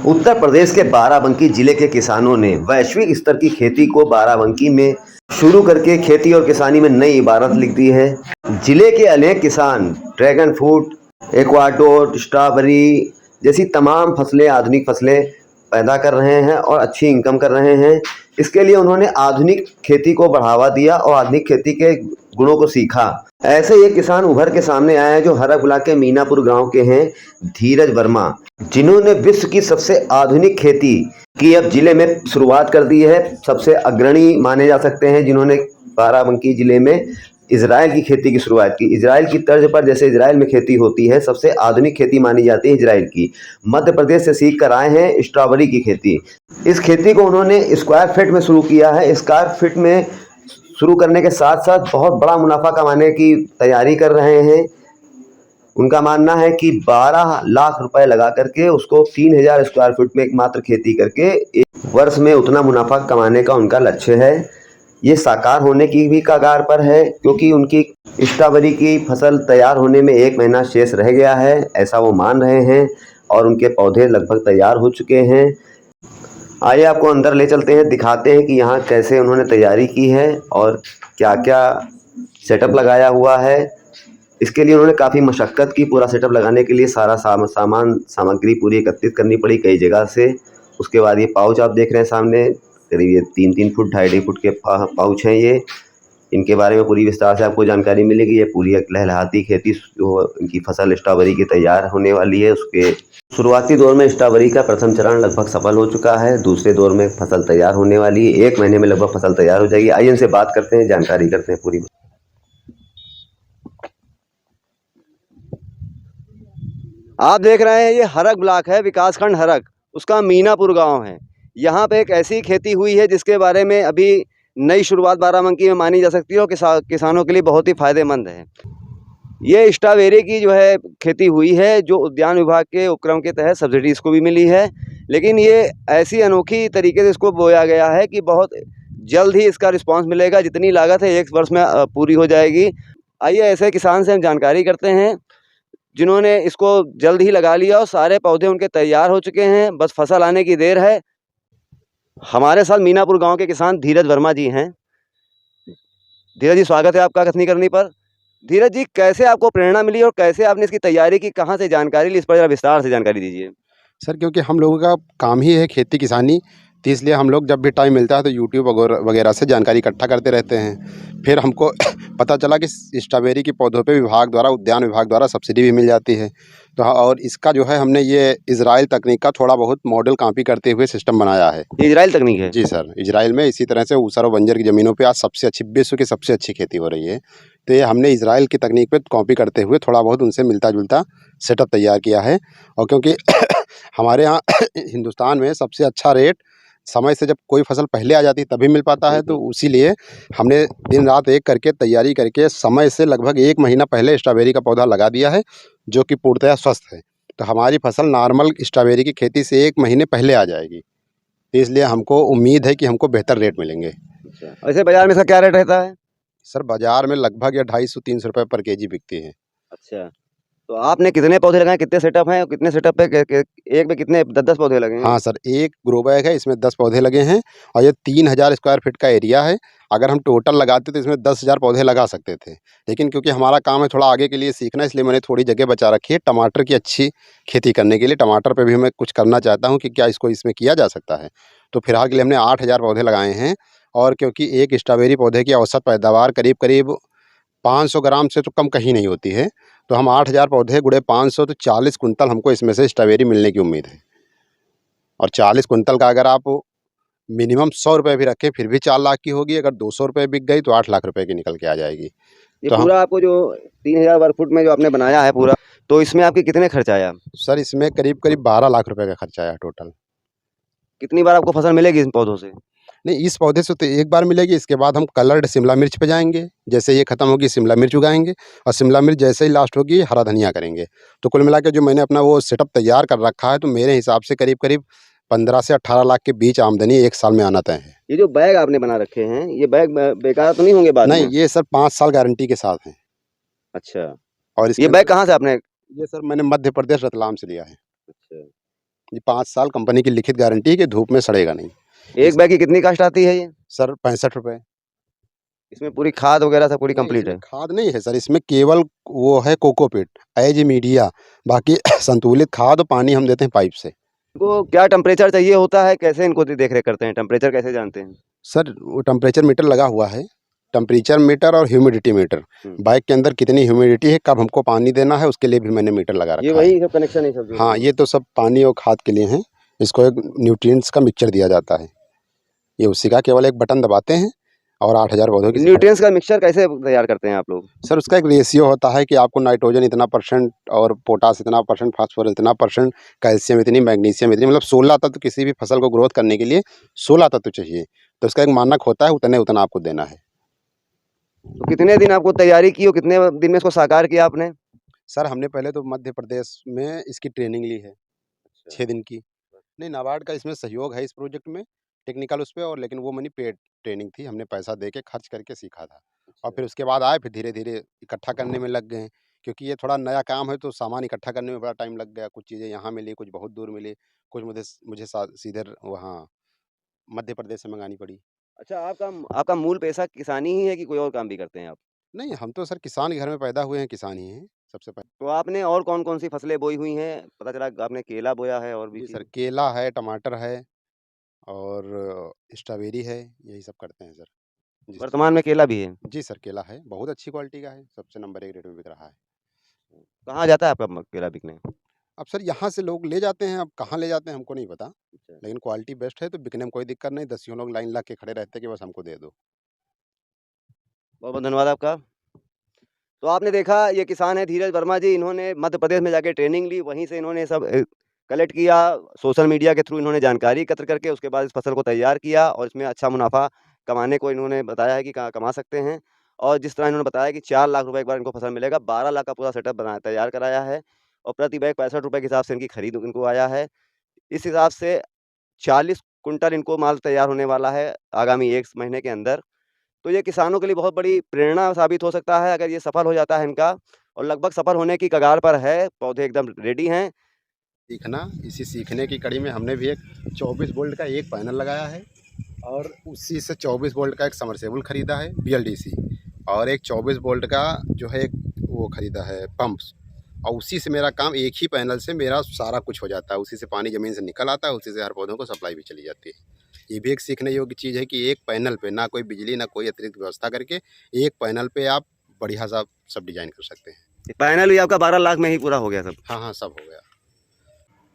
उत्तर प्रदेश के बाराबंकी जिले के किसानों ने वैश्विक स्तर की खेती को बाराबंकी में शुरू करके खेती और किसानी में नई इबारत लिख दी है। जिले के अनेक किसान ड्रैगन फ्रूट, एक्वाडोर, स्ट्रॉबेरी जैसी तमाम फसलें, आधुनिक फसलें पैदा कर रहे हैं और अच्छी इनकम कर रहे हैं। इसके लिए उन्होंने आधुनिक खेती को बढ़ावा दिया और आधुनिक खेती के गुणों को सीखा। ऐसे ही एक किसान उभर के सामने आया है जो हरक ब्लॉक के मीनापुर गांव के हैं, धीरज वर्मा, जिन्होंने विश्व की सबसे आधुनिक खेती की अब जिले में शुरुआत कर दी है। सबसे अग्रणी माने जा सकते हैं जिन्होंने बाराबंकी जिले में इजराइल की खेती की शुरुआत की। इजराइल की तर्ज पर, जैसे इजराइल में खेती होती है, सबसे आधुनिक खेती मानी जाती है इजराइल की। मध्य प्रदेश से सीख कर आए हैं स्ट्रॉबेरी की खेती। इस खेती को उन्होंने स्क्वायर फीट में शुरू किया है। स्क्वायर फीट में शुरू करने के साथ साथ बहुत बड़ा मुनाफा कमाने की तैयारी कर रहे हैं। उनका मानना है कि 12 लाख रुपए लगा करके उसको 3000 स्क्वायर फीट में एकमात्र खेती करके एक वर्ष में उतना मुनाफा कमाने का उनका लक्ष्य है। ये साकार होने की भी कगार पर है, क्योंकि उनकी स्ट्रॉबेरी की फसल तैयार होने में 1 महीना शेष रह गया है, ऐसा वो मान रहे हैं, और उनके पौधे लगभग तैयार हो चुके हैं। आइए आपको अंदर ले चलते हैं, दिखाते हैं कि यहाँ कैसे उन्होंने तैयारी की है और क्या क्या सेटअप लगाया हुआ है। इसके लिए उन्होंने काफ़ी मशक्क़त की। पूरा सेटअप लगाने के लिए सारा सामग्री पूरी एकत्रित करनी पड़ी कई जगह से। उसके बाद ये पाउच आप देख रहे हैं सामने, करीब ये 3-3 फुट 2.5 फुट के पाउच हैं ये। इनके बारे में पूरी विस्तार से आपको जानकारी मिलेगी। ये पूरी एक लहलहाती खेती जो इनकी फसल स्ट्रॉबेरी की तैयार होने वाली है, उसके शुरुआती दौर में स्ट्रॉबेरी का प्रथम चरण लगभग सफल हो चुका है। दूसरे दौर में फसल तैयार होने वाली है। 1 महीने में लगभग फसल तैयार हो जाएगी। आइए इनसे बात करते हैं, जानकारी करते हैं पूरी। आप देख रहे हैं ये हरक ब्लॉक है, विकासखंड हरक, उसका मीनापुर गांव है। यहाँ पे एक ऐसी खेती हुई है जिसके बारे में अभी नई शुरुआत बाराबंकी में मानी जा सकती है और किसानों के लिए बहुत ही फायदेमंद है। ये स्ट्रॉबेरी की जो है खेती हुई है, जो उद्यान विभाग के उपक्रम के तहत सब्सिडी इसको भी मिली है। लेकिन ये ऐसी अनोखी तरीके से इसको बोया गया है कि बहुत जल्द ही इसका रिस्पांस मिलेगा। जितनी लागत है 1 वर्ष में पूरी हो जाएगी। आइए ऐसे किसान से हम जानकारी करते हैं जिन्होंने इसको जल्द ही लगा लिया और सारे पौधे उनके तैयार हो चुके हैं, बस फसल आने की देर है। हमारे साथ मीनापुर गांव के किसान धीरज वर्मा जी हैं। धीरज जी, स्वागत है आपका कथनी करनी पर। धीरज जी, कैसे आपको प्रेरणा मिली और कैसे आपने इसकी तैयारी की, कहाँ से जानकारी ली, इस पर जरा विस्तार से जानकारी दीजिए। सर, क्योंकि हम लोगों का काम ही है खेती किसानी, तो इसलिए हम लोग जब भी टाइम मिलता है तो यूट्यूब वगैरह से जानकारी इकट्ठा करते रहते हैं। फिर हमको पता चला कि स्ट्रॉबेरी के पौधों पे विभाग द्वारा, उद्यान विभाग द्वारा सब्सिडी भी मिल जाती है। तो और इसका जो है हमने ये इजराइल तकनीक का थोड़ा बहुत मॉडल कॉपी करते हुए सिस्टम बनाया है। ये इजराइल तकनीक है? जी सर, इजराइल में इसी तरह से ऊसर और बंजर की ज़मीनों पे आज सबसे अच्छी, विश्व की सबसे अच्छी खेती हो रही है। तो ये हमने इजराइल की तकनीक पे कॉपी करते हुए थोड़ा बहुत उनसे मिलता जुलता सेटअप तैयार किया है। और क्योंकि हमारे यहाँ हिंदुस्तान में सबसे अच्छा रेट समय से जब कोई फसल पहले आ जाती है तभी मिल पाता है, तो इसीलिए हमने दिन रात एक करके तैयारी करके समय से लगभग 1 महीना पहले स्ट्रॉबेरी का पौधा लगा दिया है, जो कि पूर्णतः स्वस्थ है। तो हमारी फसल नॉर्मल स्ट्रॉबेरी की खेती से 1 महीने पहले आ जाएगी, तो इसलिए हमको उम्मीद है कि हमको बेहतर रेट मिलेंगे। अच्छा, वैसे बाजार में इसका क्या रेट रहता है? सर, बाजार में लगभग या 250-300 रुपये पर केजी बिकती है। अच्छा, तो आपने कितने पौधे लगाए, कितने सेटअप हैं और कितने सेटअप पे एक में कितने 10-10 पौधे लगे हैं? हाँ सर, एक ग्रो बैग है, इसमें 10 पौधे लगे हैं और ये 3000 स्क्वायर फीट का एरिया है। अगर हम टोटल लगाते तो इसमें 10,000 पौधे लगा सकते थे, लेकिन क्योंकि हमारा काम है थोड़ा आगे के लिए सीखना, इसलिए मैंने थोड़ी जगह बचा रखी है टमाटर की अच्छी खेती करने के लिए। टमाटर पे भी मैं कुछ करना चाहता हूँ कि क्या इसको इसमें किया जा सकता है। तो फिलहाल के लिए हमने 8000 पौधे लगाए हैं। और क्योंकि एक स्ट्रॉबेरी पौधे की औसत पैदावार करीब करीब 500 ग्राम से तो कम कहीं नहीं होती है, तो हम 8000 पौधे गुड़े 500 तो 40 कुंतल हमको इसमें से स्ट्रॉबेरी मिलने की उम्मीद है। और 40 कुंतल का अगर आप मिनिमम 100 रुपये भी रखें फिर भी 4 लाख की होगी। अगर 200 रुपये बिक गई तो 8 लाख रुपए की निकल के आ जाएगी। ये तो पूरा आपको जो 3000 वर्ग फुट में जो आपने बनाया है पूरा, तो इसमें आपके कितने खर्च आया? सर, इसमें करीब करीब 12 लाख रुपए का खर्चा आया टोटल। कितनी बार आपको फसल मिलेगी इन पौधों से? नहीं, इस पौधे से तो एक बार मिलेगी, इसके बाद हम कलर्ड शिमला मिर्च पे जाएंगे। जैसे ये ख़त्म होगी शिमला मिर्च उगाएंगे, और शिमला मिर्च जैसे ही लास्ट होगी हरा धनिया करेंगे। तो कुल मिला के जो मैंने अपना वो सेटअप तैयार कर रखा है, तो मेरे हिसाब से करीब करीब 15 से 18 लाख के बीच आमदनी 1 साल में आना तय है। ये जो बैग आपने बना रखे हैं, ये बैग बेकार तो नहीं होंगे बाद में? नहीं, ये सर 5 साल गारंटी के साथ हैं। अच्छा, और ये बैग कहाँ से आपने? ये सर मैंने मध्य प्रदेश रतलाम से लिया है। अच्छा, ये 5 साल कंपनी की लिखित गारंटी है कि धूप में सड़ेगा नहीं। एक बैग की कितनी कास्ट आती है ये? सर 65 रुपये। इसमें पूरी खाद वगैरह सब पूरी नहीं, कंप्लीट इसमें है? खाद नहीं है सर, इसमें केवल वो है कोकोपीट एज ए मीडिया, बाकी संतुलित खाद और पानी हम देते हैं पाइप से। इनको क्या टेम्परेचर चाहिए होता है? कैसे इनको देख रेख करते हैं? टेम्परेचर कैसे जानते हैं? सर वो टेम्परेचर मीटर लगा हुआ है, टेम्परेचर मीटर और ह्यूमिडिटी मीटर। बाइक के अंदर कितनी ह्यूमिडिटी है, कब हमको पानी देना है, उसके लिए भी मैंने मीटर लगा ये रखा है। वही सब कनेक्शन है सब जो? हाँ, ये तो सब पानी और खाद के लिए हैं। इसको एक न्यूट्रिएंट्स का मिक्सचर दिया जाता है, ये उसी का केवल एक बटन दबाते हैं और 8000 पौधों की न्यूट्रिएंट्स का मिक्सचर कैसे तैयार करते हैं आप लोग? सर उसका एक रेशियो होता है कि आपको नाइट्रोजन इतना % और पोटास इतना %, फास्फोरस इतना %, कैल्शियम इतनी, मैग्नीशियम इतनी, मतलब 16 तत्व किसी भी फसल को ग्रोथ करने के लिए 16 तत्व चाहिए। तो उसका एक मानक होता है, उतना आपको देना है। तो कितने दिन आपको तैयारी की और कितने दिन में इसको साकार किया आपने? सर हमने पहले तो मध्य प्रदेश में इसकी ट्रेनिंग ली है 6 दिन की। नहीं, नाबार्ड का इसमें सहयोग है इस प्रोजेक्ट में, टेक्निकल उस पे, और लेकिन वो मनी पेड ट्रेनिंग थी, हमने पैसा दे के खर्च करके सीखा था। और फिर उसके बाद आए, फिर धीरे-धीरे इकट्ठा करने में लग गए, क्योंकि ये थोड़ा नया काम है तो सामान इकट्ठा करने में बड़ा टाइम लग गया। कुछ चीज़ें यहाँ मिली, कुछ बहुत दूर मिली, कुछ मुझे सीधे वहाँ मध्य प्रदेश से मंगानी पड़ी। अच्छा, आपका आपका मूल पेशा किसानी ही है कि कोई और काम भी करते हैं आप? नहीं, हम तो सर किसान के घर में पैदा हुए हैं, किसान ही हैं सबसे पहले। तो आपने और कौन-कौन सी फसलें बोई हुई हैं? पता चला आपने केला बोया है और भी जी चीज़? सर, केला है, टमाटर है और स्ट्रॉबेरी है, यही सब करते हैं सर। जी सर। वर्तमान में केला भी है? जी सर, केला है, बहुत अच्छी क्वालिटी का है, सबसे नंबर 1 रेट में बिक रहा है। कहाँ जाता है आपका केला बिकने? अब सर यहाँ से लोग ले जाते हैं, अब कहाँ ले जाते हैं हमको नहीं पता, अच्छा। लेकिन क्वालिटी बेस्ट है तो बिकने में कोई दिक्कत नहीं, दसियों लोग लाइन लग के खड़े रहते हैं कि बस हमको दे दो। बहुत-बहुत धन्यवाद आपका। तो आपने देखा ये किसान है धीरज वर्मा जी, इन्होंने मध्य प्रदेश में जाके ट्रेनिंग ली, वहीं से इन्होंने सब कलेक्ट किया, सोशल मीडिया के थ्रू इन्होंने जानकारी एकत्र करके उसके बाद इस फसल को तैयार किया और इसमें अच्छा मुनाफ़ा कमाने को इन्होंने बताया है कि कमा सकते हैं। और जिस तरह इन्होंने बताया कि 4 लाख रुपए एक बार इनको फसल मिलेगा, 12 लाख का पूरा सेटअप तैयार कराया है और प्रति बैग ₹65 के हिसाब से इनकी खरीद इनको आया है। इस हिसाब से 40 कुंटल इनको माल तैयार होने वाला है आगामी 1 महीने के अंदर। तो ये किसानों के लिए बहुत बड़ी प्रेरणा साबित हो सकता है अगर ये सफल हो जाता है इनका, और लगभग सफल होने की कगार पर है, पौधे एकदम रेडी हैं। सीखना, इसी सीखने की कड़ी में हमने भी एक 24 वोल्ट का एक पैनल लगाया है और उसी से 24 वोल्ट का एक सबमर्सिबल खरीदा है BLDC, और एक 24 वोल्ट का जो है एक वो खरीदा है पंप्स, और उसी से मेरा काम, एक ही पैनल से मेरा सारा कुछ हो जाता है, उसी से पानी ज़मीन से निकल आता है, उसी से हर पौधों को सप्लाई भी चली जाती है। ये भी एक सीखने योग्य चीज़ है कि एक पैनल पे ना कोई बिजली ना कोई अतिरिक्त व्यवस्था करके एक पैनल पे आप बढ़िया सा सब डिज़ाइन कर सकते हैं। पैनल भी आपका 12 लाख में ही पूरा हो गया सब? हाँ, हाँ, सब हो गया।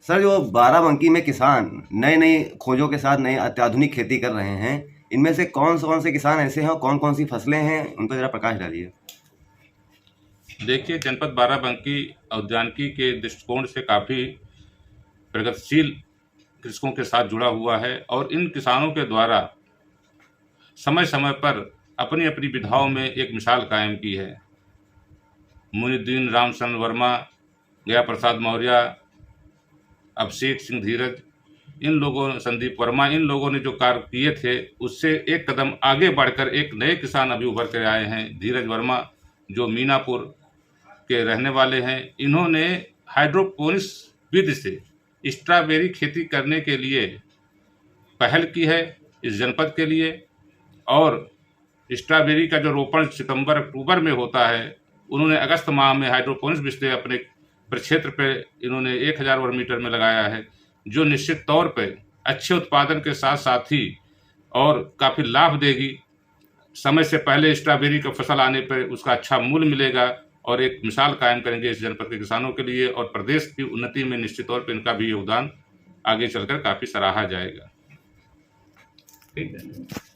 सर, जो बाराबंकी में किसान नई-नई खोजों के साथ नई अत्याधुनिक खेती कर रहे हैं, इनमें से कौन से किसान ऐसे हैं और कौन-कौन सी फसलें हैं, उन पर ज़रा प्रकाश डालिए। देखिए, जनपद बाराबंकी औद्यानिकी के दृष्टिकोण से काफ़ी प्रगतिशील कृषकों के साथ जुड़ा हुआ है और इन किसानों के द्वारा समय-समय पर अपनी-अपनी विधाओं में एक मिसाल कायम की है। मुनिद्दीन रामचंद्र वर्मा, गया प्रसाद मौर्य, अभिषेक सिंह धीरज, इन लोगों ने, संदीप वर्मा, इन लोगों ने जो कार्य किए थे उससे एक कदम आगे बढ़कर एक नए किसान अभी उभर कर आए हैं। धीरज वर्मा जो मीनापुर के रहने वाले हैं, इन्होंने हाइड्रोपोनिक्स विधि से स्ट्रॉबेरी खेती करने के लिए पहल की है इस जनपद के लिए, और स्ट्रॉबेरी का जो रोपण सितंबर-अक्टूबर में होता है, उन्होंने अगस्त माह में हाइड्रोपोनिक्स विधि से अपने प्रक्षेत्र पे इन्होंने 1000 वर्ग मीटर में लगाया है, जो निश्चित तौर पे अच्छे उत्पादन के साथ साथ ही और काफ़ी लाभ देगी। समय से पहले स्ट्रॉबेरी का फसल आने पर उसका अच्छा मूल्य मिलेगा और एक मिसाल कायम करेंगे इस जनपद के किसानों के लिए, और प्रदेश की उन्नति में निश्चित तौर पर इनका भी योगदान आगे चलकर काफ़ी सराहा जाएगा। ठीक है।